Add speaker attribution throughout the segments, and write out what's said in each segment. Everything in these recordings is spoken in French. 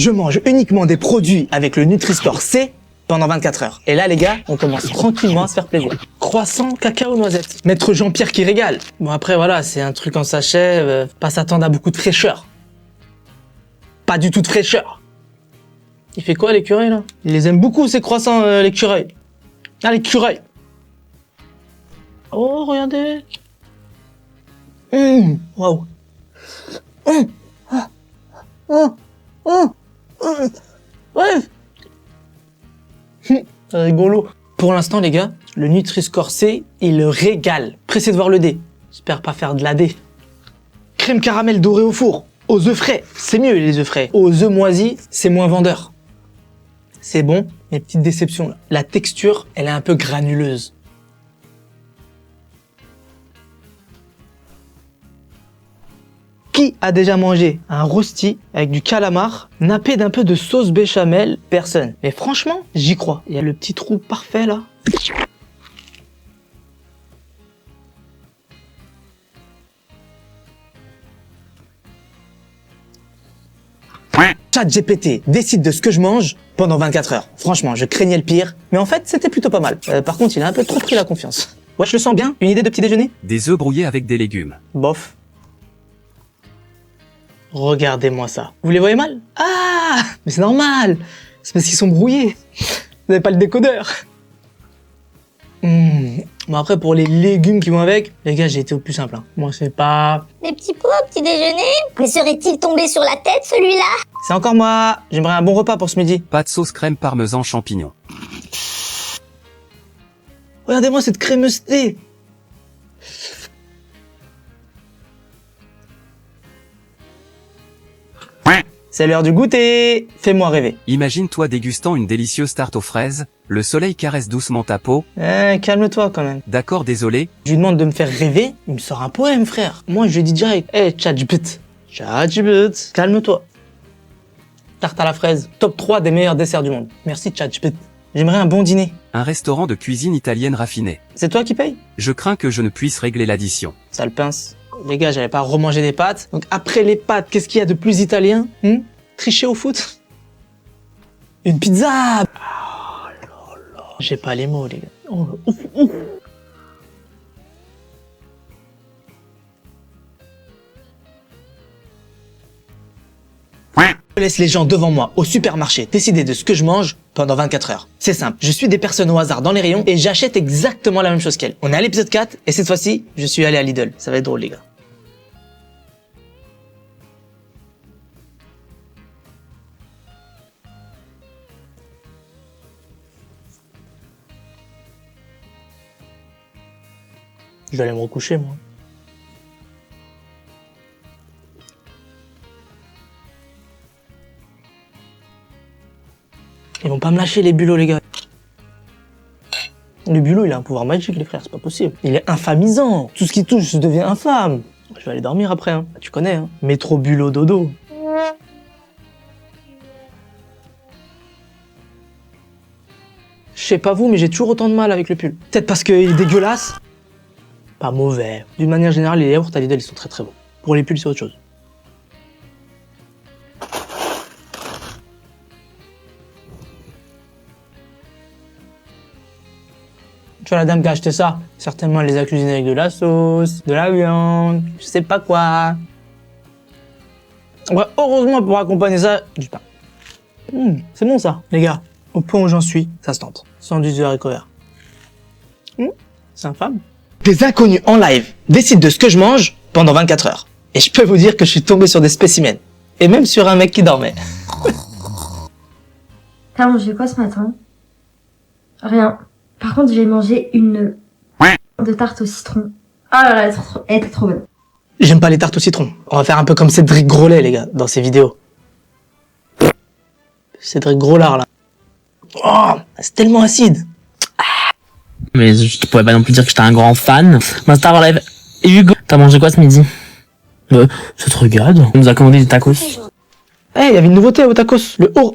Speaker 1: Je mange uniquement des produits avec le Nutri-Score C pendant 24 heures. Et là, les gars, on commence tranquillement à se faire plaisir. Croissant, cacao, noisette. Maître Jean-Pierre qui régale. Bon, après, voilà, c'est un truc en sachet. Pas s'attendre à beaucoup de fraîcheur. Pas du tout de fraîcheur. Il fait quoi, l'écureuil, là? Il les aime beaucoup, ces croissants, l'écureuil. Ah, l'écureuil. Oh, regardez. Waouh. Ouais. C'est rigolo. Pour l'instant, les gars, le Nutri-Score C, il régale. Pressez de voir le D. J'espère pas faire de la D. Crème caramel dorée au four. Aux œufs frais. C'est mieux, les œufs frais. Aux œufs moisis, c'est moins vendeur. C'est bon, mais petite déception, là. La texture, elle est un peu granuleuse. Qui a déjà mangé un rosti avec du calamar nappé d'un peu de sauce béchamel? Personne. Mais franchement, j'y crois. Il y a le petit trou parfait là. ChatGPT décide de ce que je mange pendant 24 heures. Franchement, je craignais le pire, mais en fait, c'était plutôt pas mal. Par contre, il a un peu trop pris la confiance. Ouais, je le sens bien. Une idée de petit déjeuner?
Speaker 2: Des œufs brouillés avec des légumes.
Speaker 1: Bof. Regardez-moi ça. Vous les voyez mal? Ah! Mais c'est normal! C'est parce qu'ils sont brouillés. Vous n'avez pas le décodeur. Bon après, pour les légumes qui vont avec, les gars, j'ai été au plus simple. Moi, c'est pas...
Speaker 3: Des petits pots au petit déjeuner? Mais serait-il tombé sur la tête, celui-là?
Speaker 1: C'est encore moi. J'aimerais un bon repas pour ce midi.
Speaker 2: Pas de sauce crème parmesan champignons.
Speaker 1: Regardez-moi cette crémeusté. C'est l'heure du goûter. Fais-moi rêver.
Speaker 2: Imagine-toi dégustant une délicieuse tarte aux fraises, le soleil caresse doucement ta peau.
Speaker 1: Calme-toi quand même.
Speaker 2: D'accord, désolé.
Speaker 1: Je lui demande de me faire rêver, il me sort un poème, frère. Moi, je lui dis direct, ChatGPT, calme-toi. Tarte à la fraise, top 3 des meilleurs desserts du monde. Merci, ChatGPT. J'aimerais un bon dîner.
Speaker 2: Un restaurant de cuisine italienne raffinée.
Speaker 1: C'est toi qui paye?
Speaker 2: Je crains que je ne puisse régler l'addition.
Speaker 1: Sale pince. Les gars, j'allais pas remanger des pâtes. Donc après les pâtes, qu'est-ce qu'il y a de plus italien? Tricher au foot? Une pizza? Oh là là. J'ai pas les mots, les gars. Oh, ouf. Je laisse les gens devant moi au supermarché décider de ce que je mange pendant 24 heures. C'est simple, je suis des personnes au hasard dans les rayons et j'achète exactement la même chose qu'elles. On est à l'épisode 4 et cette fois-ci, je suis allé à Lidl. Ça va être drôle, les gars. Je vais aller me recoucher, moi. Ils vont pas me lâcher les bulots, les gars. Le bulot, il a un pouvoir magique, les frères, c'est pas possible. Il est infamisant. Tout ce qui touche devient infâme. Je vais aller dormir après, hein. Tu connais, hein. Métro, bulot, dodo. Je sais pas vous, mais j'ai toujours autant de mal avec le pull. Peut-être parce qu'il est dégueulasse. Pas mauvais. D'une manière générale, les yaourts à Lidl, ils sont très très bons. Pour les pulls, c'est autre chose. Tu vois, la dame qui a acheté ça, certainement elle les a cuisinés avec de la sauce, de la viande, je sais pas quoi. Ouais, heureusement pour accompagner ça, du pain. C'est bon ça, les gars. Au point où j'en suis, ça se tente. 118 haricots verts. C'est infâme. Des inconnus en live décident de ce que je mange pendant 24 heures. Et je peux vous dire que je suis tombé sur des spécimens. Et même sur un mec qui dormait.
Speaker 4: T'as mangé quoi ce matin? Rien. Par contre, j'ai mangé une de tarte au citron. Ah là là, elle était trop bonne.
Speaker 1: J'aime pas les tartes au citron. On va faire un peu comme Cédric Grolet, les gars, dans ses vidéos. Cédric Groslard, là. Oh, c'est tellement acide.
Speaker 5: Mais je pouvais pas non plus dire que j'étais un grand fan. Master Live. Hugo, t'as mangé quoi ce midi? Ça te regarde. On nous a commandé des tacos.
Speaker 1: Eh, il y avait une nouveauté au tacos. Le haut...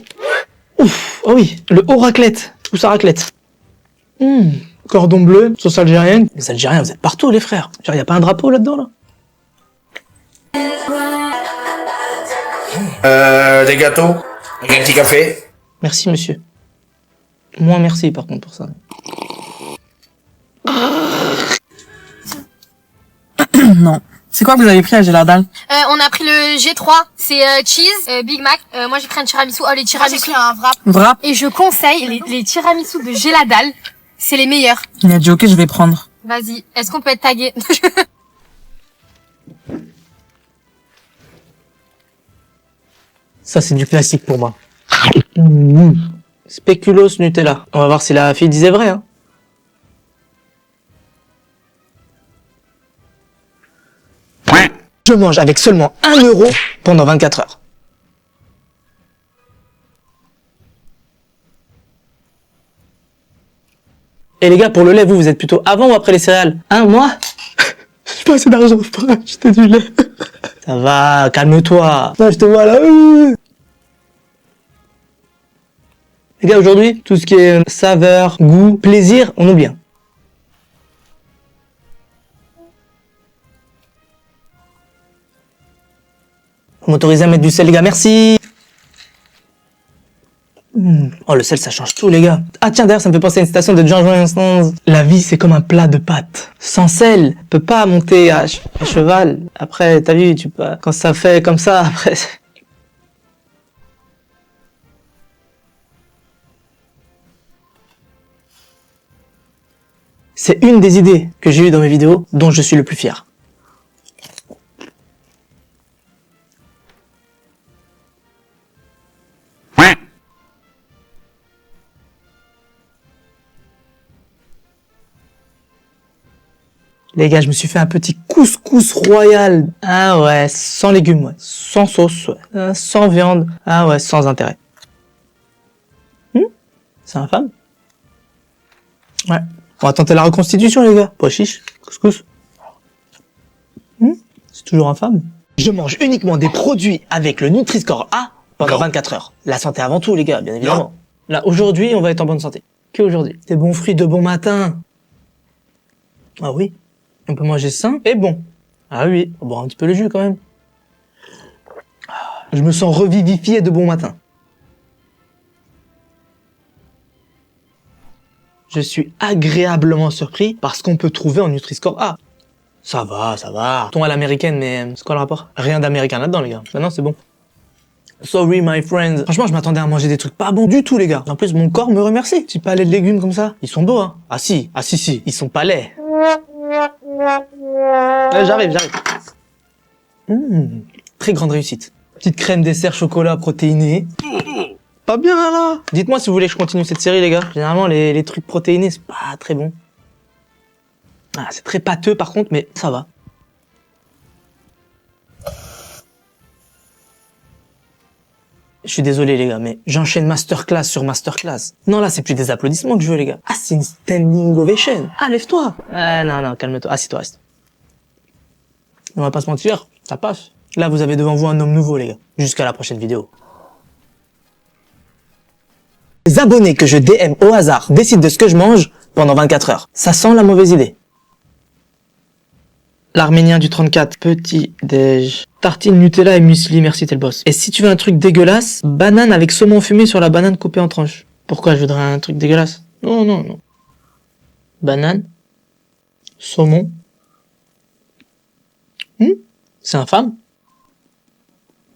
Speaker 1: Ouf, oh oui, le haut raclette. Ou sa raclette. Cordon bleu, sauce algérienne. Les Algériens, vous êtes partout, les frères. Genre, y a pas un drapeau là-dedans, là?
Speaker 6: Des gâteaux. Un petit café?
Speaker 1: Merci, monsieur. Moins merci, par contre, pour ça.
Speaker 7: Non. C'est quoi que vous avez pris à Gélardal?
Speaker 8: On a pris le G3, c'est cheese, Big Mac. Moi j'ai pris un tiramisu. Oh les tiramisu. J'ai pris un wrap.
Speaker 7: Wrap?
Speaker 8: Et je conseille les tiramisu de Géladal. C'est les meilleurs.
Speaker 7: Il a dit ok, je vais prendre.
Speaker 8: Vas-y. Est-ce qu'on peut être tagué?
Speaker 1: Ça, c'est du classique pour moi. Mmh. Spéculoos Nutella. On va voir si la fille disait vrai, hein. Je mange avec seulement 1 € pendant 24 heures. Et les gars, pour le lait, vous êtes plutôt avant ou après les céréales? Hein, moi? J'ai pas assez d'argent pour acheter du lait. Ça va, calme-toi. Là, je te vois là. Les gars, aujourd'hui, tout ce qui est saveur, goût, plaisir, on oublie. Vous m'autorisez à mettre du sel, les gars, merci. Oh, le sel, ça change tout, les gars. Ah, tiens, d'ailleurs, ça me fait penser à une citation de John Johnson. La vie, c'est comme un plat de pâtes. Sans sel, peut pas monter à cheval. Après, t'as vu, tu peux, quand ça fait comme ça, après... C'est une des idées que j'ai eues dans mes vidéos dont je suis le plus fier. Les gars, je me suis fait un petit couscous royal. Ah ouais, sans légumes, ouais. Sans sauce, ouais. Sans viande. Ah ouais, sans intérêt. C'est infâme. Ouais. On va tenter la reconstitution, les gars. Pois chiche, couscous. C'est toujours infâme. Je mange uniquement des produits avec le Nutri-Score A pendant 24 heures. La santé avant tout, les gars, bien évidemment. Là, aujourd'hui, on va être en bonne santé. Qu'aujourd'hui. Des bons fruits de bon matin. Ah oui. On peut manger sain et bon. Ah oui, on va boire un petit peu le jus quand même. Je me sens revivifié de bon matin. Je suis agréablement surpris par ce qu'on peut trouver en Nutri-Score A. Ça va, ça va. Ton à l'américaine, mais c'est quoi le rapport? Rien d'américain là-dedans, les gars. Maintenant, c'est bon. Sorry, my friends. Franchement, je m'attendais à manger des trucs pas bons du tout, les gars. En plus, mon corps me remercie. Petit palais de légumes comme ça. Ils sont beaux, hein. Ah si, ils sont pas laids. J'arrive. Très grande réussite. Petite crème dessert chocolat protéiné. Pas bien là. Dites-moi si vous voulez que je continue cette série, les gars. Généralement, les trucs protéinés, c'est pas très bon. Ah, c'est très pâteux par contre, mais ça va. Je suis désolé les gars, mais j'enchaîne masterclass sur masterclass. Non là, c'est plus des applaudissements que je veux les gars. Ah, c'est une standing ovation. Ah, lève-toi. Ah non, calme-toi. Assis-toi, reste. On va pas se mentir, ça passe. Là, vous avez devant vous un homme nouveau les gars. Jusqu'à la prochaine vidéo. Les abonnés que je DM au hasard décident de ce que je mange pendant 24 heures. Ça sent la mauvaise idée. L'Arménien du 34, petit déj. Tartine Nutella et muesli, merci t'es le boss. Et si tu veux un truc dégueulasse, banane avec saumon fumé sur la banane coupée en tranches. Pourquoi je voudrais un truc dégueulasse? Non. Banane. Saumon. C'est infâme.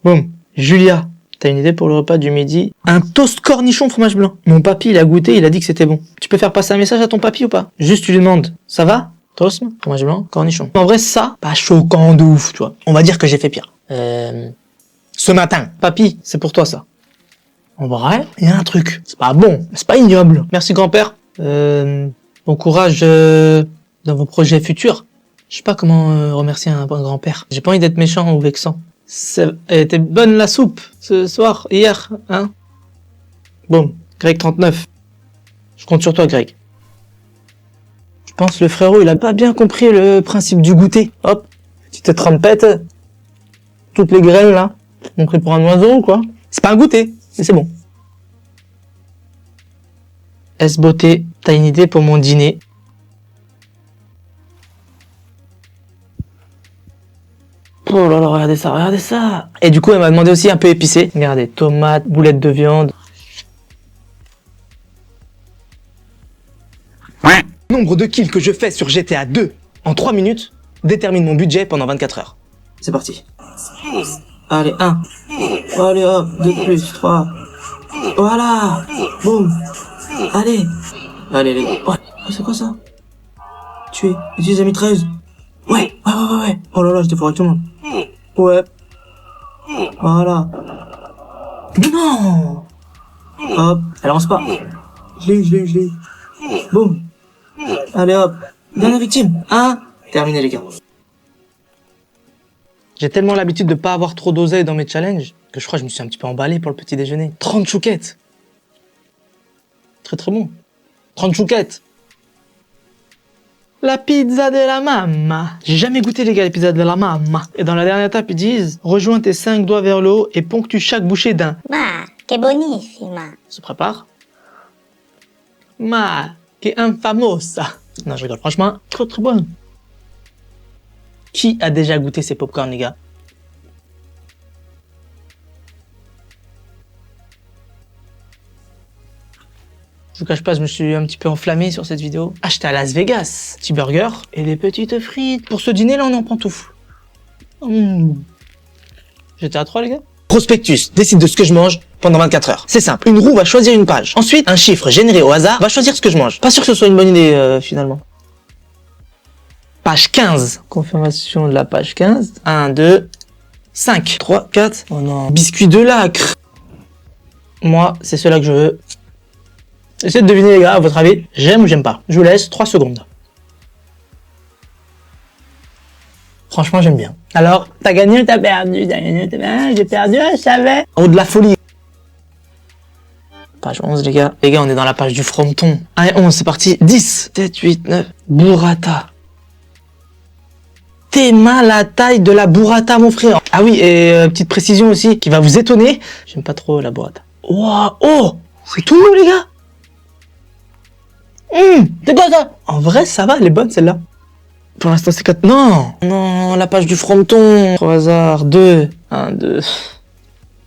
Speaker 1: Boum. Julia, t'as une idée pour le repas du midi? Un toast cornichon fromage blanc. Mon papy, il a goûté, il a dit que c'était bon. Tu peux faire passer un message à ton papy ou pas? Juste tu lui demandes, ça va? Toast, fromage blanc, cornichon. En vrai, ça, pas choquant de ouf, tu vois. On va dire que j'ai fait pire. Ce matin, papy, c'est pour toi ça. En vrai, il y a un truc. C'est pas bon, mais c'est pas ignoble. Merci grand-père. Bon courage dans vos projets futurs. Je sais pas comment remercier un bon grand-père. J'ai pas envie d'être méchant ou vexant. Elle était bonne la soupe ce soir, hier, hein? Bon, Greg 39. Je compte sur toi, Greg. Je pense le frérot, il a pas bien compris le principe du goûter. Hop, petite trempette. Toutes les graines, là. On pris pour un oiseau, quoi. C'est pas un goûter, mais c'est bon. S-Beauté, t'as une idée pour mon dîner? Oh là là, regardez ça, regardez ça. Et du coup, elle m'a demandé aussi un peu épicé. Regardez, tomates, boulettes de viande. Nombre de kills que je fais sur GTA 2 en 3 minutes détermine mon budget pendant 24 heures. C'est parti. Allez, 1. Allez, hop, 2 plus, 3. Voilà. Boum. Allez. Allez, les gars. Ouais, c'est quoi ça? Tuer. Utilise la mitrailleuse. Ouais. Oh là là, j'étais fort avec tout le monde. Ouais. Voilà. Non. Hop. Elle avance pas. Je l'ai eu. Boum. Allez hop. Dernière victime. 1. Terminé les gars. J'ai tellement l'habitude de pas avoir trop d'oseille dans mes challenges que je crois que je me suis un petit peu emballé pour le petit déjeuner. 30 chouquettes. Très très bon. 30 chouquettes. La pizza de la mamma. J'ai jamais goûté les gars les pizzas de la mamma. Et dans la dernière étape ils disent rejoins tes 5 doigts vers le haut et ponctue chaque bouchée d'un.
Speaker 3: Ma, che bonissima.
Speaker 1: Se prépare. Ma, que infamosa. Non je rigole, franchement, trop très bon. Qui a déjà goûté ces popcorn les gars? Je vous cache pas, je me suis un petit peu enflammé sur cette vidéo. Acheté à Las Vegas, petit burger et des petites frites. Pour ce dîner là, on est en pantoufle. J'étais à 3 les gars. Prospectus décide de ce que je mange pendant 24 heures. C'est simple, une roue va choisir une page. Ensuite, un chiffre généré au hasard va choisir ce que je mange. Pas sûr que ce soit une bonne idée finalement. Page 15. Confirmation de la page 15. 1, 2, 5, 3, 4. Oh non. Biscuit de lacre. Moi, c'est ceux-là que je veux. Essayez de deviner les gars, à votre avis, j'aime ou j'aime pas. Je vous laisse 3 secondes. Franchement, j'aime bien. Alors, t'as gagné ou t'as perdu? T'as gagné ou t'as perdu? J'ai perdu, je savais. Oh, de la folie. Page 11, les gars. Les gars, on est dans la page du fronton. Allez, 11, c'est parti. 10, 7, 8, 9. Burrata. T'es mal la taille de la burrata, mon frère. Ah oui, et petite précision aussi, qui va vous étonner. J'aime pas trop la burrata. Wow, oh, c'est tout mou, les gars. C'est quoi ça? En vrai, ça va, elle est bonne, celle-là. Pour l'instant, c'est 4. Non, la page du fronton. Au hasard, 2. 1, 2.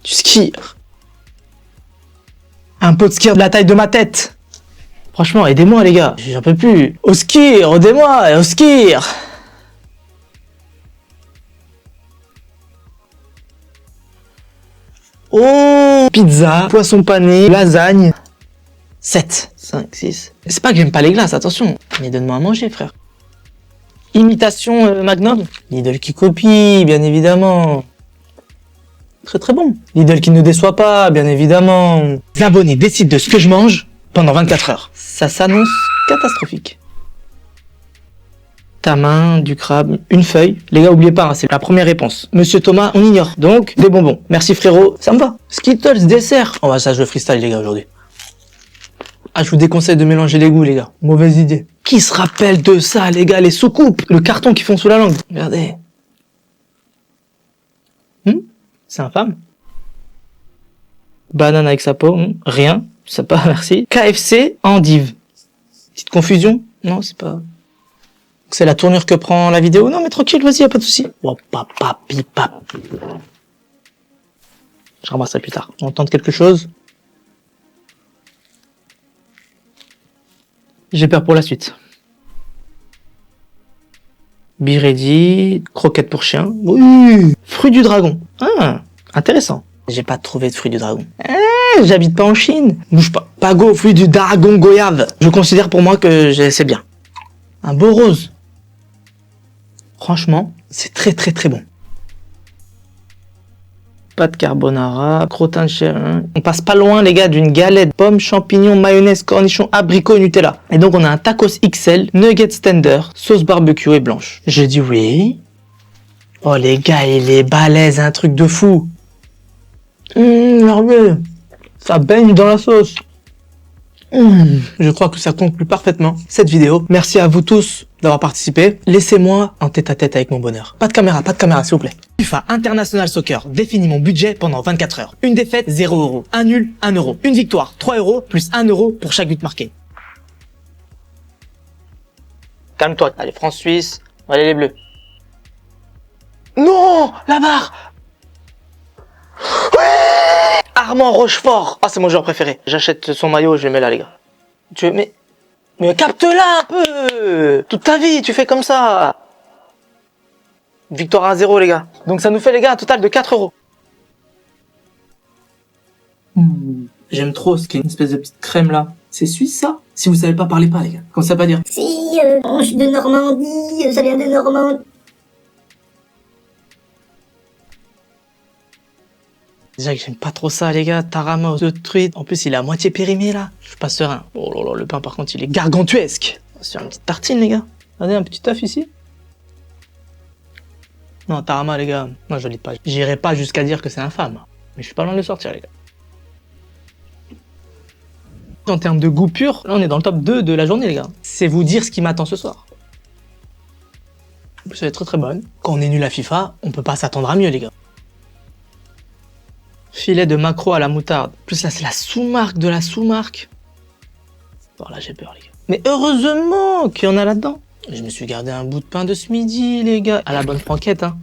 Speaker 1: Du ski. Un pot de ski de la taille de ma tête. Franchement, aidez-moi, les gars. J'en peux plus. Au ski, aidez-moi, au ski. Oh, pizza, poisson pané, lasagne. 7, 5, 6. C'est pas que j'aime pas les glaces, attention. Mais donne-moi à manger, frère. Imitation Magnum. Lidl qui copie, bien évidemment. Très très bon. Lidl qui ne déçoit pas, bien évidemment. Les abonnés décident de ce que je mange pendant 24 heures. Ça s'annonce catastrophique. Ta main, du crabe, une feuille. Les gars, oubliez pas, hein, c'est la première réponse. Monsieur Thomas, on ignore. Donc, des bonbons. Merci frérot, ça me va. Skittles, dessert. Oh bah ça, je le freestyle les gars aujourd'hui. Ah, je vous déconseille de mélanger les goûts les gars. Mauvaise idée. Qui se rappelle de ça les gars, les soucoupes, le carton qu'ils font sous la langue. Regardez. C'est infâme. Banane avec sa peau, rien. C'est pas, merci. KFC, endive. Petite confusion? Non, c'est pas... C'est la tournure que prend la vidéo. Non, mais tranquille, vas-y, y a pas de souci. Oh, papa, pipap. Je ramasse ça plus tard. On tente quelque chose. J'ai peur pour la suite. Be ready. Croquette pour chien. Oui. Fruit du dragon. Ah, intéressant. J'ai pas trouvé de fruit du dragon. J'habite pas en Chine. Bouge pas. Pago, fruit du dragon goyave. Je considère pour moi que c'est bien. Un beau rose. Franchement, c'est très très très bon. Pâte carbonara, crottin de chair. On passe pas loin les gars d'une galette, pommes, champignons, mayonnaise, cornichons, abricots et Nutella. Et donc on a un tacos XL, nuggets tender, sauce barbecue et blanche. J'ai dit oui. Oh les gars, il est balèze, un truc de fou. Merveilleux. Ça baigne dans la sauce. Je crois que ça conclut parfaitement cette vidéo. Merci à vous tous d'avoir participé. Laissez-moi en tête-à-tête avec mon bonheur. Pas de caméra, s'il vous plaît. FIFA International Soccer définit mon budget pendant 24 heures. Une défaite, 0 €. Un nul, 1 €. Une victoire, 3 € plus 1 € pour chaque but marqué. Calme-toi. Allez, France-Suisse. Allez les Bleus. Non, la barre. Ouais, Armand Rochefort. Ah, c'est mon joueur préféré. J'achète son maillot, je le mets là, les gars. Mais capte-la un peu. Toute ta vie, tu fais comme ça. Victoire 1-0, les gars. Donc ça nous fait, les gars, un total de 4 €. J'aime trop ce qui est une espèce de petite crème là. C'est suisse ça? Si vous savez pas, parlez pas, les gars. Comment ça pas dire?
Speaker 3: Si, je suis de Normandie, ça vient de Normandie.
Speaker 1: Déjà que j'aime pas trop ça, les gars. Tarama aux œufs de truite. En plus, il est à moitié périmé, là. Je suis pas serein. Oh là là, le pain, par contre, il est gargantuesque. On va se faire une petite tartine, les gars. Regardez, un petit œuf ici. Non, Tarama, les gars. Moi, je lis pas. J'irai pas jusqu'à dire que c'est infâme. Mais je suis pas loin de le sortir, les gars. En termes de goût pur, là, on est dans le top 2 de la journée, les gars. C'est vous dire ce qui m'attend ce soir. Ça va être très très bonne. Quand on est nul à FIFA, on peut pas s'attendre à mieux, les gars. Filet de maquereau à la moutarde. En plus là, c'est la sous-marque de la sous-marque. Bon, là, j'ai peur, les gars. Mais heureusement qu'il y en a là-dedans. Je me suis gardé un bout de pain de ce midi, les gars. À la bonne franquette, hein.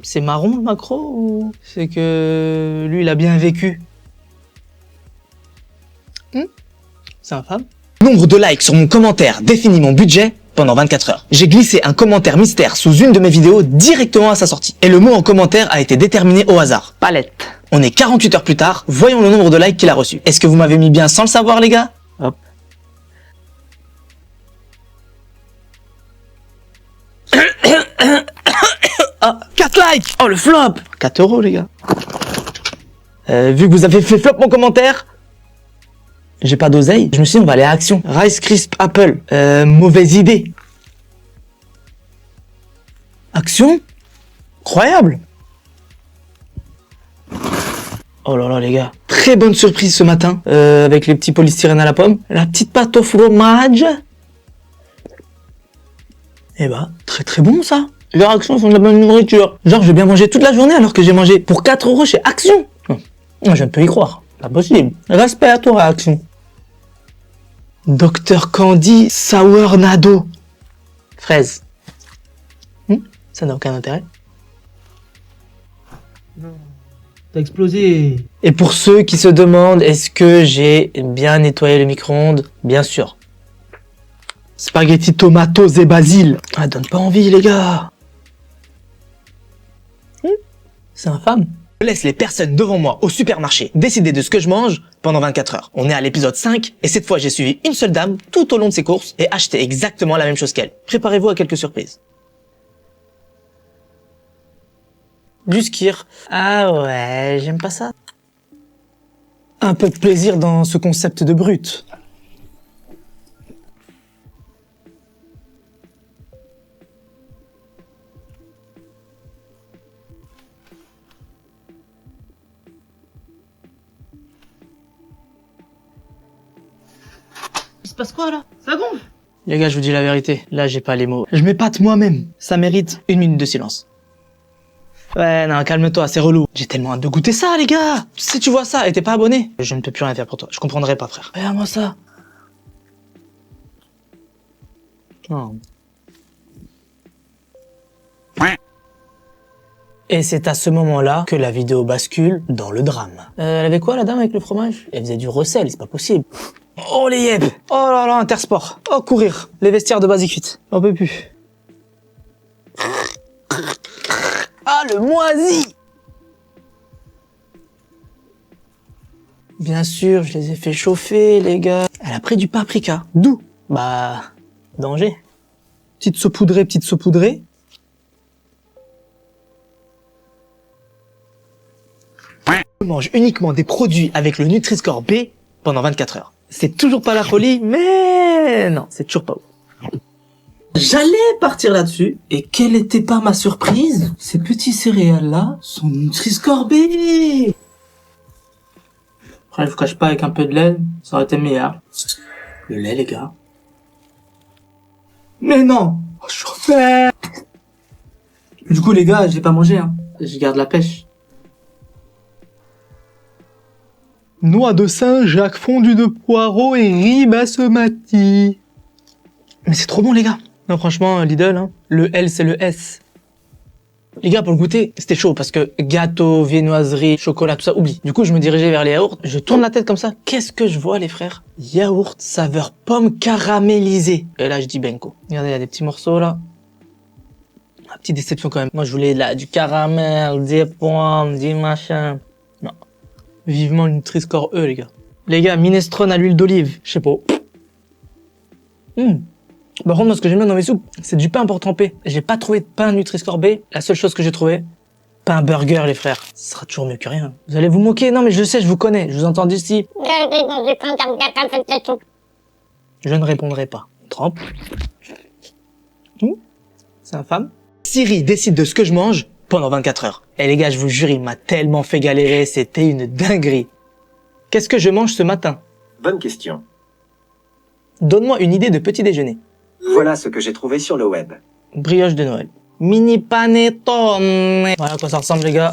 Speaker 1: C'est marron, le maquereau, ou c'est que lui, il a bien vécu? C'est infâme. Nombre de likes sur mon commentaire définit mon budget pendant 24 heures. J'ai glissé un commentaire mystère sous une de mes vidéos directement à sa sortie. Et le mot en commentaire a été déterminé au hasard. Palette. On est 48 heures plus tard, voyons le nombre de likes qu'il a reçu. Est-ce que vous m'avez mis bien sans le savoir, les gars? Hop. Ah, 4 likes. Oh, le flop. 4 €, les gars. Vu que vous avez fait flop mon commentaire, j'ai pas d'oseille. Je me suis dit, on va aller à Action. Rice Crisp Apple. Mauvaise idée. Action? Incroyable. Oh là là, les gars. Très bonne surprise ce matin. Avec les petits polystyrènes à la pomme. La petite pâte au fromage. Eh bah, très très bon ça. Les Action sont de la bonne nourriture. Genre, j'ai bien mangé toute la journée alors que j'ai mangé pour 4 € chez Action. Moi, je ne peux y croire. Pas possible. Respect à toi, Action. Dr Candy Sour Nado. Fraise. Ça n'a aucun intérêt. Non. T'as explosé. Et pour ceux qui se demandent, est-ce que j'ai bien nettoyé le micro-ondes? Bien sûr. Spaghetti tomatos et basil. Ah, donne pas envie, les gars. C'est infâme. Je laisse les personnes devant moi au supermarché décider de ce que je mange pendant 24 heures. On est à l'épisode 5 et cette fois j'ai suivi une seule dame tout au long de ses courses et acheté exactement la même chose qu'elle. Préparez-vous à quelques surprises. Du skir. Ah ouais, j'aime pas ça. Un peu de plaisir dans ce concept de brut.
Speaker 7: Il se passe quoi là? Ça gonfle.
Speaker 1: Les gars, je vous dis la vérité, là j'ai pas les mots. Je m'épate moi-même. Ça mérite 1 minute de silence. Ouais, non, calme-toi, c'est relou. J'ai tellement hâte de goûter ça, les gars. Si tu vois ça et t'es pas abonné, je ne peux plus rien faire pour toi. Je comprendrai pas, frère. Regarde-moi ça. Oh. Et c'est à ce moment-là que la vidéo bascule dans le drame. Elle avait quoi, la dame, avec le fromage? Elle faisait du recel, c'est pas possible. Oh, les yep. Oh là là, Intersport. Oh, courir. Les vestiaires de Basic Fit. On peut plus. Ah, le moisi. Bien sûr, je les ai fait chauffer, les gars. Elle a pris du paprika. D'où? Bah, danger. Petite saupoudrée. Je mange uniquement des produits avec le Nutri-Score B pendant 24 heures. C'est toujours pas la folie, mais non, c'est toujours pas ouf. J'allais partir là-dessus, et quelle était pas ma surprise? Ces petits céréales-là sont Nutri-Score B. Après, je vous cache pas, avec un peu de lait, ça aurait été meilleur. Le lait, les gars. Mais non! Oh, je suis refait! Du coup, les gars, j'ai pas mangé, hein. Je garde la pêche. Noix de Saint-Jacques, fondue de poireaux et riz basmati. Mais c'est trop bon, les gars. Non, franchement, Lidl, hein, le L, c'est le S. Les gars, pour le goûter, c'était chaud parce que gâteau, viennoiserie, chocolat, tout ça, oublie. Du coup, je me dirigeais vers les yaourts. Je tourne la tête comme ça. Qu'est-ce que je vois, les frères? Yaourt, saveur pomme caramélisée. Et là, je dis Benko. Regardez, il y a des petits morceaux, là. Une petite déception quand même. Moi, je voulais là, du caramel, des pommes, des machins. Non. Vivement le Nutri-Score E, les gars. Les gars, minestrone à l'huile d'olive. Je sais pas. Par contre, moi, ce que j'aime bien dans mes soupes, c'est du pain pour tremper. J'ai pas trouvé de pain Nutri-Score B. La seule chose que j'ai trouvé, pain burger, les frères. Ce sera toujours mieux que rien. Vous allez vous moquer? Non, mais je sais, je vous connais. Je vous entends d'ici. Je ne répondrai pas. On trempe. C'est infâme. Siri décide de ce que je mange pendant 24 heures. Et les gars, je vous jure, il m'a tellement fait galérer. C'était une dinguerie. Qu'est-ce que je mange ce matin?
Speaker 6: Bonne question.
Speaker 1: Donne-moi une idée de petit déjeuner.
Speaker 6: Voilà ce que j'ai trouvé sur le web.
Speaker 1: Brioche de Noël. Mini panettone. Voilà à quoi ça ressemble, les gars.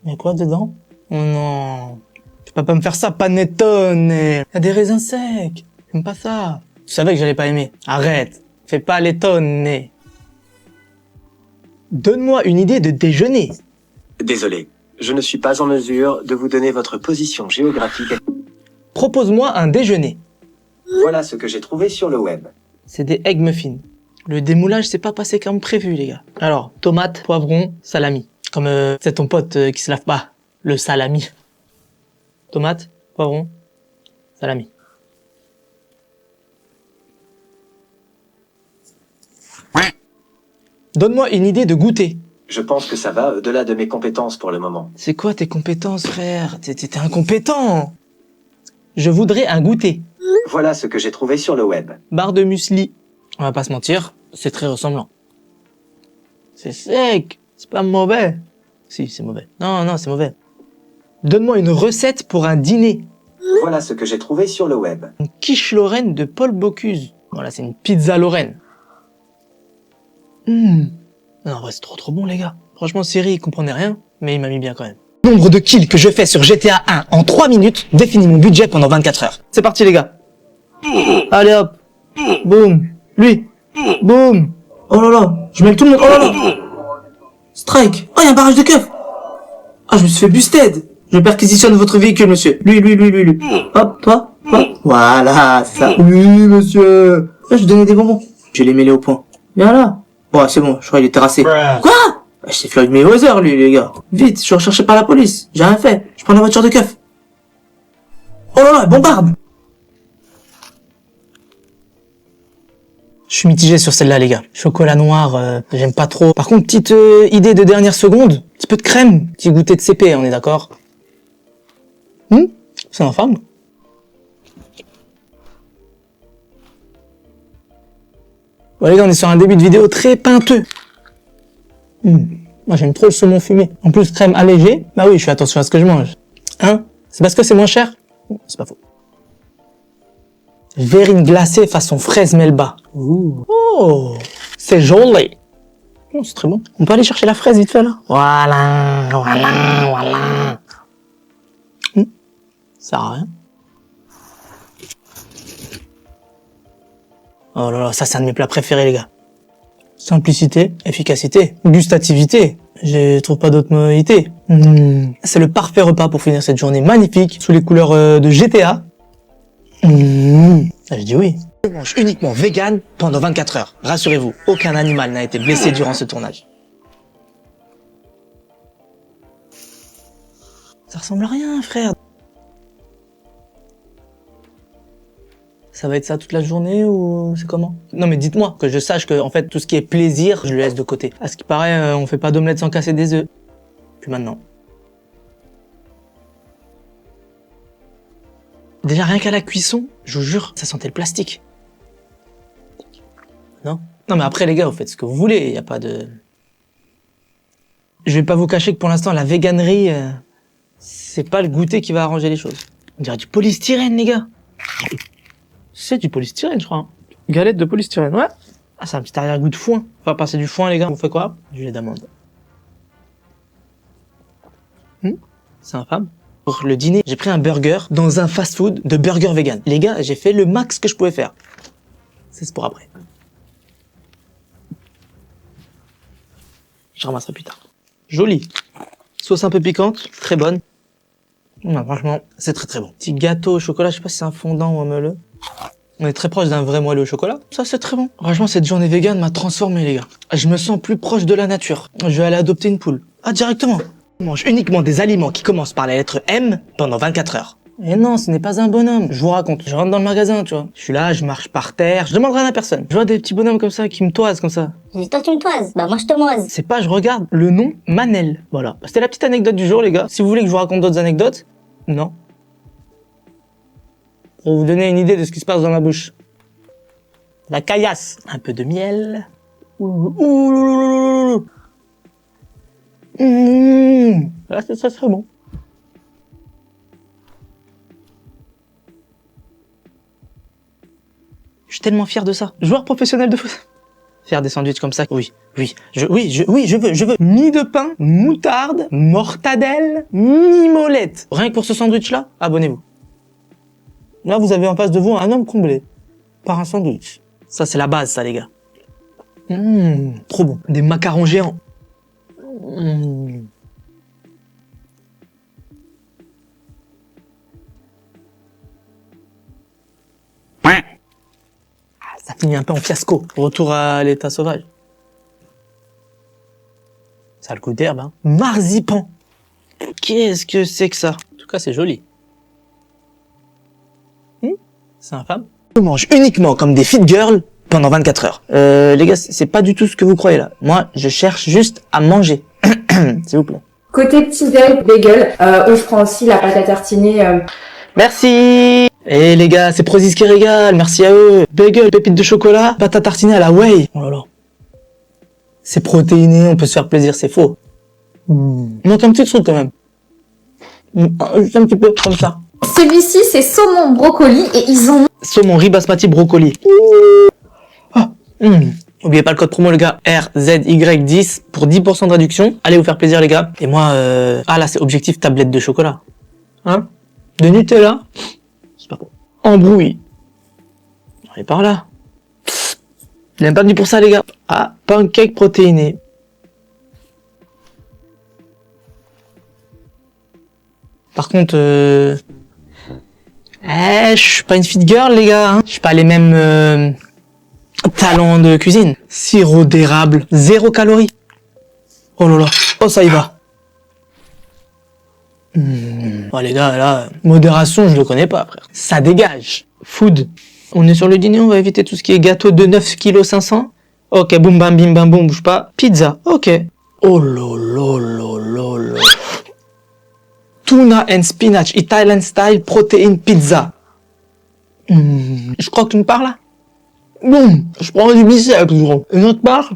Speaker 1: Il y a quoi dedans? Oh non. Tu peux pas me faire ça, panettone. Il y a des raisins secs. J'aime pas ça. Tu savais que j'allais pas aimer. Arrête. Fais pas les tonnes. Donne-moi une idée de déjeuner.
Speaker 6: Désolé, je ne suis pas en mesure de vous donner votre position géographique.
Speaker 1: Propose-moi un déjeuner.
Speaker 6: Voilà ce que j'ai trouvé sur le web.
Speaker 1: C'est des egg muffins. Le démoulage s'est pas passé comme prévu, les gars. Alors, tomate, poivron, salami. Comme c'est ton pote qui se lave pas. Le salami. Tomate, poivron, salami. Donne-moi une idée de goûter.
Speaker 6: Je pense que ça va au-delà de mes compétences pour le moment.
Speaker 1: C'est quoi tes compétences, frère? T'es incompétent. Je voudrais un goûter.
Speaker 6: Voilà ce que j'ai trouvé sur le web.
Speaker 1: Barre de muesli. On va pas se mentir, c'est très ressemblant. C'est sec. C'est pas mauvais. Si, c'est mauvais. Non, c'est mauvais. Donne-moi une recette pour un dîner.
Speaker 6: Voilà ce que j'ai trouvé sur le web.
Speaker 1: Une quiche Lorraine de Paul Bocuse. Voilà, c'est une pizza Lorraine. Non, en vrai, c'est trop bon, les gars. Franchement, Siri, il comprenait rien, mais il m'a mis bien quand même. Nombre de kills que je fais sur GTA 1 en 3 minutes définit mon budget pendant 24 heures. C'est parti, les gars. Allez, hop. Boum. Lui. Boum. Oh là là. Je mets tout le monde. Oh là là. Strike. Oh, il y a un barrage de keufs. Ah, je me suis fait busted. Je perquisitionne votre véhicule, monsieur. Lui. Hop, toi. Voilà, c'est ça. Oui, monsieur. Là, je donnais des bonbons. Je les mêlé au point. Viens là. Bon, c'est bon, je crois qu'il est terrassé. Quoi? Je t'ai fait mes Mayweather, lui, les gars. Vite, je suis recherché par la police. J'ai rien fait. Je prends la voiture de keuf. Oh là là, bombarde. Je suis mitigé sur celle-là, les gars. Chocolat noir, j'aime pas trop. Par contre, petite idée de dernière seconde. Petit peu de crème. Petit goûter de CP, on est d'accord? C'est infâme. Bon, les gars, on est sur un début de vidéo très peinteux. Moi, j'aime trop le saumon fumé. En plus, crème allégée. Bah oui, je fais attention à ce que je mange. Hein? C'est parce que c'est moins cher? C'est pas faux. Verrine glacée façon fraise melba. Oh, c'est joli. Oh, c'est très bon. On peut aller chercher la fraise vite fait, là? Voilà. Ça sert à rien. Oh là là, ça c'est un de mes plats préférés, les gars. Simplicité, efficacité, gustativité. Je trouve pas d'autre modalité. C'est le parfait repas pour finir cette journée magnifique sous les couleurs de GTA. Je dis oui. Je mange uniquement vegan pendant 24 heures. Rassurez-vous, aucun animal n'a été blessé durant ce tournage. Ça ressemble à rien, frère. Ça va être ça toute la journée ou c'est comment? Non mais dites-moi, que je sache que en fait tout ce qui est plaisir, je le laisse de côté. À ce qui paraît, on fait pas d'omelette sans casser des œufs. Puis maintenant. Déjà rien qu'à la cuisson, je vous jure, ça sentait le plastique. Non? Non mais après les gars, vous faites ce que vous voulez, y a pas de... Je vais pas vous cacher que pour l'instant la véganerie, c'est pas le goûter qui va arranger les choses. On dirait du polystyrène les gars. C'est du polystyrène, je crois. Galette de polystyrène, ouais. Ah, c'est un petit arrière-goût de foin. On va passer du foin, les gars. On fait quoi? Du lait d'amande. C'est infâme. Pour le dîner, j'ai pris un burger dans un fast-food de burger vegan. Les gars, j'ai fait le max que je pouvais faire. c'est pour après. Je ramasserai plus tard. Joli. Sauce un peu piquante, très bonne. Non, franchement, c'est très très bon. Petit gâteau au chocolat, je sais pas si c'est un fondant ou un moelleux. On est très proche d'un vrai moelleux au chocolat. Ça, c'est très bon. Franchement, cette journée vegan m'a transformé, les gars. Je me sens plus proche de la nature. Je vais aller adopter une poule. Ah, directement. Je mange uniquement des aliments qui commencent par la lettre M pendant 24 heures. Et non, ce n'est pas un bonhomme. Je vous raconte. Je rentre dans le magasin, tu vois. Je suis là, je marche par terre. Je demande rien à personne. Je vois des petits bonhommes comme ça qui me toisent comme ça.
Speaker 3: J'ai dit, toi tu me toises. Bah moi je te moise.
Speaker 1: C'est pas, je regarde le nom Manel. Voilà. C'était la petite anecdote du jour, les gars. Si vous voulez que je vous raconte d'autres anecdotes, non. Pour vous donner une idée de ce qui se passe dans ma bouche. La caillasse. Un peu de miel. Ouh. Là, ça serait bon. Je suis tellement fier de ça. Joueur professionnel de foot. Faire des sandwichs comme ça. Oui. Je veux. Ni de pain, moutarde, mortadelle, ni molette. Rien que pour ce sandwich-là, abonnez-vous. Là, vous avez en face de vous un homme comblé. Par un sandwich. Ça, c'est la base, ça, les gars. Trop bon. Des macarons géants. Ça finit un peu en fiasco. Retour à l'état sauvage. Ça a le goût d'herbe, hein. Marzipan. Qu'est-ce que c'est que ça? En tout cas, c'est joli. C'est infâme. Je mange uniquement comme des fit girls pendant 24 heures. Les gars, c'est pas du tout ce que vous croyez là. Moi, je cherche juste à manger. S'il vous plaît.
Speaker 9: Côté petit déj, bagel, où je prends aussi la pâte à tartiner.
Speaker 1: Merci. Et les gars, c'est Prozis qui régale, merci à eux. Bagel, pépites de chocolat, pâte à tartiner à la whey. Oh là là. C'est protéiné, on peut se faire plaisir, c'est faux. Manque un petit truc quand même. Juste un petit peu, comme ça.
Speaker 9: Celui-ci, c'est saumon brocoli et ils ont...
Speaker 1: Saumon riz basmati brocoli. N'oubliez pas le code promo, les gars, RZY10 pour 10% de réduction. Allez vous faire plaisir, les gars. Et moi, ah là, c'est objectif tablette de chocolat. Hein? De Nutella. C'est pas bon. Embrouille. On est par là. Il n'est pas venu pour ça, les gars. Ah, pancake protéiné. Par contre, je suis pas une fit girl, les gars. Hein. Je suis pas les mêmes talents de cuisine. Sirop d'érable, 0 calories. Oh là là. Oh, ça y va. Oh les gars, là, modération, je le connais pas, frère. Ça dégage. Food. On est sur le dîner, on va éviter tout ce qui est gâteau de 9 kg 500. Ok, boum bam bim bam boum, bouge pas. Pizza, ok. Oh là. Tuna and spinach, Italian style protein pizza. Je crois que tu me parles là. Boum, je prends du biceps, gros. Une autre part,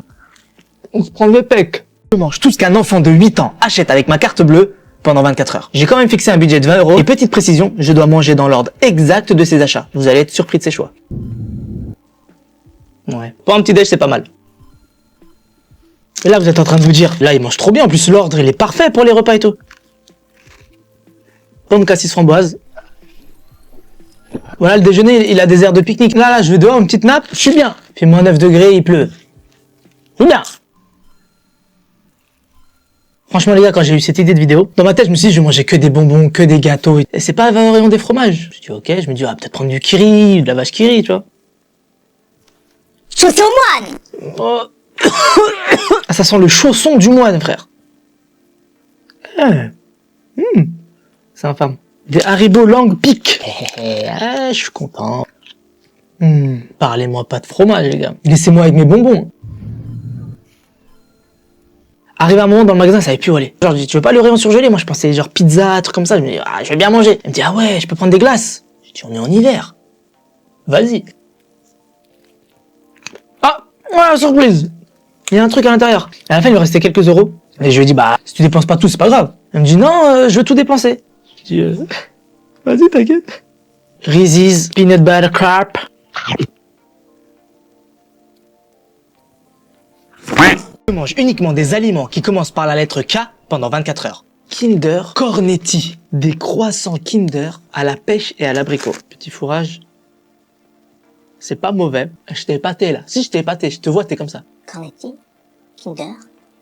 Speaker 1: on se prend le pec. Je mange tout ce qu'un enfant de 8 ans achète avec ma carte bleue pendant 24 heures. J'ai quand même fixé un budget de 20 €. Et petite précision, je dois manger dans l'ordre exact de ses achats. Vous allez être surpris de ses choix. Ouais. Pour un petit déj, c'est pas mal. Et là, vous êtes en train de vous dire, là, il mange trop bien. En plus, l'ordre, il est parfait pour les repas et tout. Pomme cassis framboise. Voilà, le déjeuner, il a des airs de pique-nique. Là, je vais dehors, une petite nappe. Je suis bien. Il fait -9 degrés, il pleut. Je suis bien. Franchement, les gars, quand j'ai eu cette idée de vidéo, dans ma tête, je me suis dit, je vais manger que des bonbons, que des gâteaux. Et c'est pas le rayon des fromages. Je me suis dit, ok, je me dis, peut-être prendre du kiri, de la vache kiri, tu vois.
Speaker 3: Chausson moine.
Speaker 1: Oh. Ah, ça sent le chausson du moine, frère. C'est infâme. Des Haribo langue pique. Je suis content. Parlez-moi pas de fromage, les gars. Laissez-moi avec mes bonbons. Arrivé un moment dans le magasin, ça avait plus où aller. Genre, je dis, tu veux pas le rayon surgelé? Moi, je pensais genre pizza, truc comme ça. Je me dis, je vais bien manger. Elle me dit, ah ouais, je peux prendre des glaces. Je dis, on est en hiver. Vas-y. Ah, ouais, surprise. Il y a un truc à l'intérieur. À la fin, il me restait quelques euros. Et je lui ai dit, si tu dépenses pas tout, c'est pas grave. Elle me dit, non, je veux tout dépenser. Je dis, vas-y, t'inquiète. Reese's Peanut Butter Crap. Je mange uniquement des aliments qui commencent par la lettre K pendant 24 heures. Kinder Cornetti. Des croissants Kinder à la pêche et à l'abricot. Petit fourrage. c'est pas mauvais. Je t'ai épaté là. Si je t'ai épaté, je te vois, t'es comme ça.
Speaker 3: Qu'en est-il? Kinder?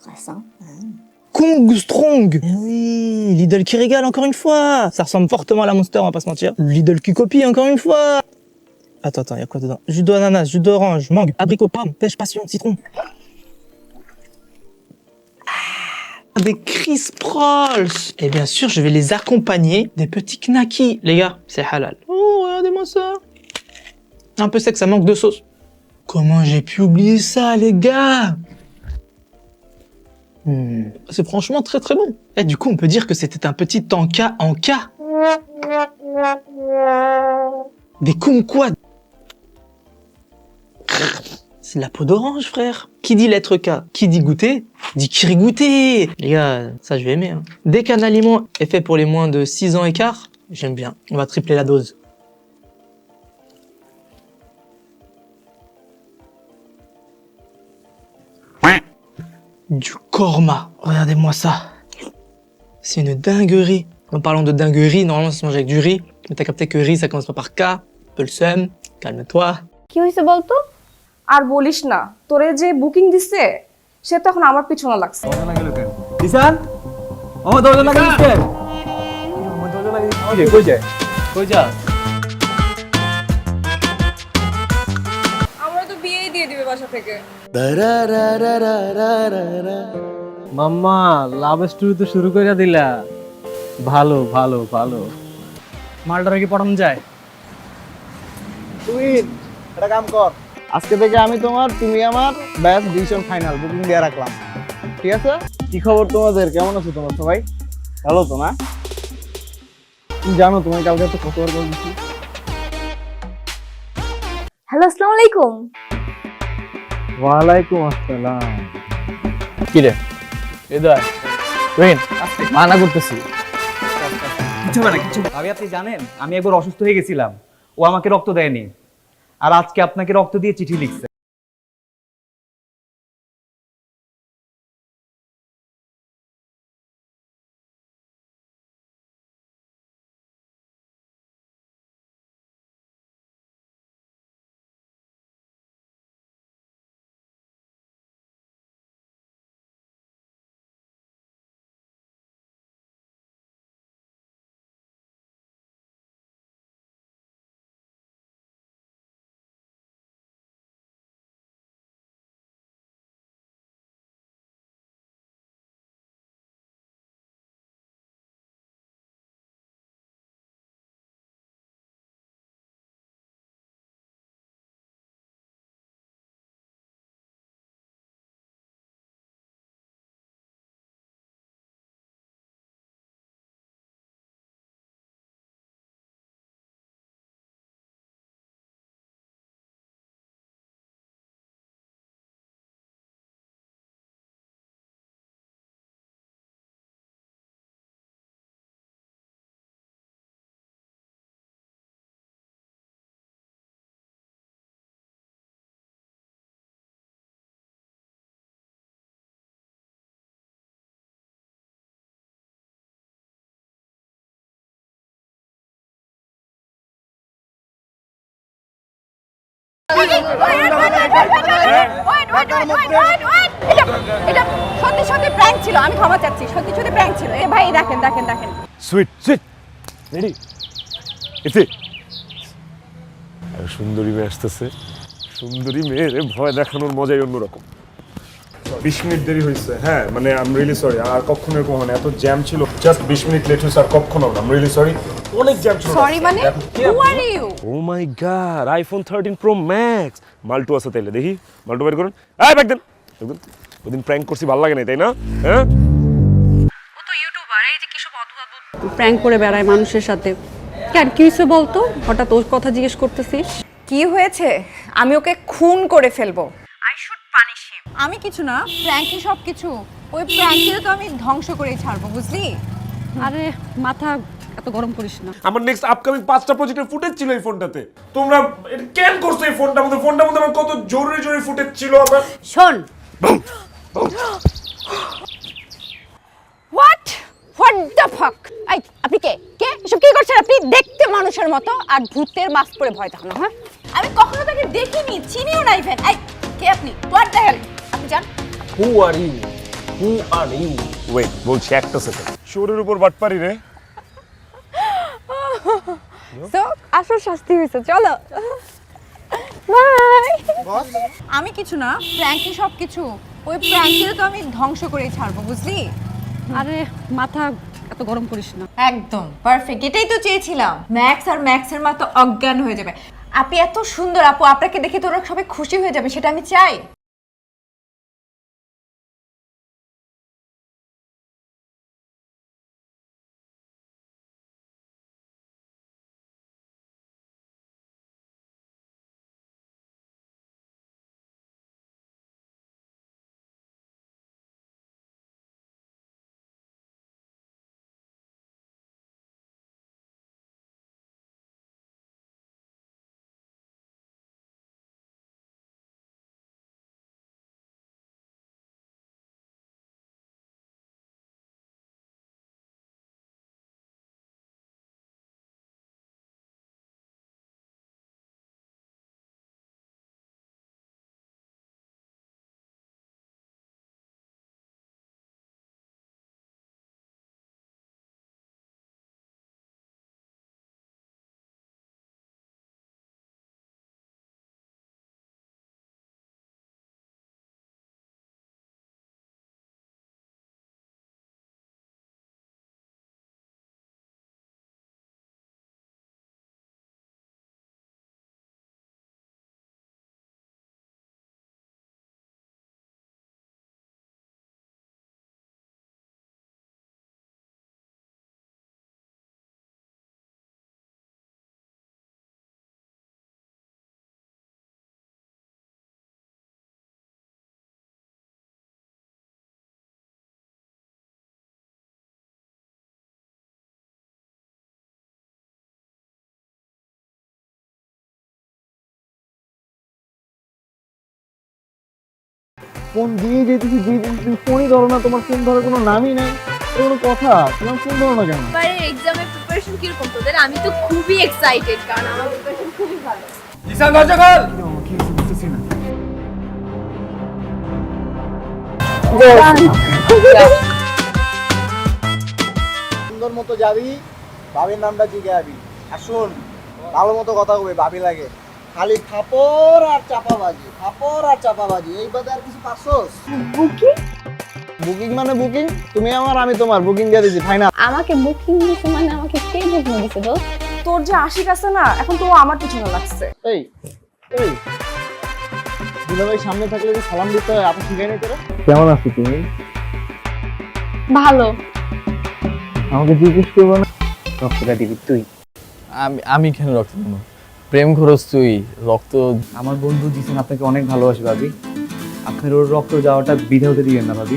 Speaker 3: Croissant?
Speaker 1: Kong Strong. Eh oui, Lidl qui régale encore une fois. Ça ressemble fortement à la Monster, on va pas se mentir. Lidl qui copie encore une fois. Attends, y a quoi dedans? Jus d'ananas, jus d'orange, mangue, abricot, pomme, pêche, passion, citron. Des crisp rolls. Et bien sûr, je vais les accompagner des petits knackis. Les gars, c'est halal. Oh, regardez-moi ça. Un peu sec, ça manque de sauce. Comment j'ai pu oublier ça, les gars? C'est franchement très très bon. Et du coup, on peut dire que c'était un petit tanka en K. Des kumquats. C'est de la peau d'orange, frère. Qui dit lettre K? Qui dit goûter? Dit kirigouté. Les gars, ça je vais aimer. Hein. Dès qu'un aliment est fait pour les moins de 6 ans et quart, j'aime bien. On va tripler la dose. Du korma. Regardez-moi ça. C'est une dinguerie. En parlant de dinguerie, normalement ça se mange avec du riz. Mais t'as capté que riz, ça commence pas par K. Un peu le seum. Calme-toi.
Speaker 9: কি হয়েছে বলতো? আর বলিস না, তোরে যে বুকিং দিছে সে তো এখন আমার পিছনে লাগছে।
Speaker 10: দিশান আমার দরজা লাগাই দিতে আমার দরজা লাগাই দিতে কই যায় কই যা
Speaker 9: আমরা তো বিয়েই দিয়ে দিবে বাসা থেকে।
Speaker 10: মাম্মা লাভ স্টোরি তো শুরু করে দিলা ভালো ভালো ভালো মালটারে কি পড়ানো যায় তুই একটা কাম কর আজকে থেকে আমি তোমার তুমি আমার ব্যাস ডিসিশন ফাইনাল বুকিং দিয়ে রাখলাম ঠিক আছে কি খবর তোমাদের কেমন আছো তোমরা সবাই ভালো তো না তুমি জানো তোমায় কালকে তো খবর বলছি
Speaker 9: হ্যালো, আসসালামু আলাইকুম।
Speaker 10: ওয়ালাইকুম আসসালাম কি রে হৃদয় তুই মানা করতেছি কিছু না কিছু ভাবি আপনি জানেন আমি একবার অসুস্থ হয়ে গেছিলাম ও আমাকে রক্ত দেয়নি আর আজকে আপনাকে রক্ত দিয়ে চিঠি লিখছে
Speaker 9: এটা সত্যি সত্যি প্র্যাঙ্ক ছিল, আমি ক্ষমা চাচ্ছি, সত্যি সত্যি প্র্যাঙ্ক ছিল। এ ভাই দেখেন দেখেন দেখেন
Speaker 11: সুইট সুইট রেডি ইসে সুন্দরী মেয়ে আসতেছে সুন্দরী মেয়ের ভয় দেখানোর মজাই অন্যরকম
Speaker 12: 20 মিনিট দেরি হয়েছে হ্যাঁ মানে আই এম রিয়েলি সরি আর কখনো এরকম হয় না এত জ্যাম ছিল জাস্ট 20 মিনিট লেট হয়েছে আর কখনো না আই এম রিয়েলি সরি অনেক জ্যাম ছিল
Speaker 9: সরি মানে who are you
Speaker 11: oh my god iPhone 13 pro max মাল্টু আছে তাইলে দেখি মাল্টু বের করুন এই ব্যাক দেন একদম ওদিন প্র্যাঙ্ক করছি ভালো লাগে না তাই না হ্যাঁ
Speaker 9: ও তো ইউটিউবার এই যে কি সব অদ্ভুত প্র্যাঙ্ক করে বেড়ায় মানুষের সাথে কেন কি হইছে বলতো হঠাৎ ওর কথা জিজ্ঞেস করতেছিস কি হয়েছে আমি ওকে খুন করে ফেলবো আই শুড পানিশ হিম আমি কিছু না প্র্যাঙ্কই সব কিছু ওই প্র্যাঙ্ককে তো আমি ধ্বংস করেই ছাড়বো বুঝলি আরে মাথা এত গরম করিস না
Speaker 11: আমার নেক্সট আপকামিং 5টা প্রজেক্টের ফুটেজ ছিল এই ফোনটাতে তোমরা এটা কেন করছো এই ফোনটার মধ্যে আমার কত জরুরি জরুরি ফুটেজ ছিল আমার
Speaker 9: শোন হোয়াট দ্য ফাক এই আপনি কে এসব কি করছেন আপনি দেখতে মানুষের মতো আর ভূতের মাস্ক পরে ভয় দেখানো হ্যাঁ আমি কখনো তাকে দেখিনি, চিনিও না ইভেন। এই কে আপনি? What the hell? আপনি জান?
Speaker 11: হু আর ইউ ওয়েট বলছি একটা সেকেন্ড শোরের উপর বাটপারি রে
Speaker 9: সো আসল শাস্তি হয়েছে, চলো বাই। আমি কিছু না, প্র্যাঙ্কি সব কিছু। ওই প্র্যাঙ্কিটা তো আমি ধ্বংস করেই ছাড়বো, বুঝলি?
Speaker 13: আরে মাথা এত গরম করিস না।
Speaker 9: একদম পারফেক্ট, এটাই তো চেয়েছিলাম। ম্যাক্স আর ম্যাক্সের মা তো অজ্ঞান হয়ে যাবে। আপনি এত সুন্দর আপু, আপনাকে দেখে তোরা সবাই খুশি হয়ে যাবে, সেটা আমি চাই।
Speaker 10: ফোন দিয়ে যেতেছি, ফোনই ধরো না, তোমার ফোন ধরার কোনো নামই নাই, কোনো কথা, তোমার ফোন ধরো না কেন?
Speaker 8: এবারে এক্সামের প্রিপারেশন কিরকম তোদের? আমি তো খুবই এক্সাইটেড, কারণ আমার প্রিপারেশন খুবই ভালো।
Speaker 10: জিসান দরজা খোল। কি বুঝতেছি না।
Speaker 14: সুন্দর মতো যাবি, ভাবির নামটা জিজ্ঞাবি। আর শোন, ভালো মতো কথা কবে, ভাবি লাগে। খালি ফাপড় আর চাপাবাজি, ফাপড় আর চাপাবাজি, এই বাদে আর কিছু পারছস?
Speaker 9: বুকিং?
Speaker 14: বুকিং মানে বুকিং, তুমি আমার আমি তোমার, বুকিং দিয়ে দিছি, ফাইনাল।
Speaker 9: আমাকে বুকিং দিছে মানে আমাকে কে বুকিং দিছে দোস্ত?
Speaker 13: তোর যে আশিক আছে না, এখন তো আমার পিছনে লাগছে।
Speaker 14: এই এই দুলাভাই সামনে থাকলে যে সালাম দিতে হয়, আপনি শিখাই নাই তোরা? কেমন আছো তুমি?
Speaker 9: ভালো।
Speaker 14: আমাকে জিজ্ঞেস করবো না রক্তটা দিবি তুই?
Speaker 10: আমি কেন রক্ত দেবো? প্রেম খরচ তুই, রক্ত। আমার বন্ধু জিসান আপনাকে অনেক ভালোবাসে ভাবি, আপনার ওর রক্ত যাওয়াটা বিধে হতে দিবেন না ভাবি।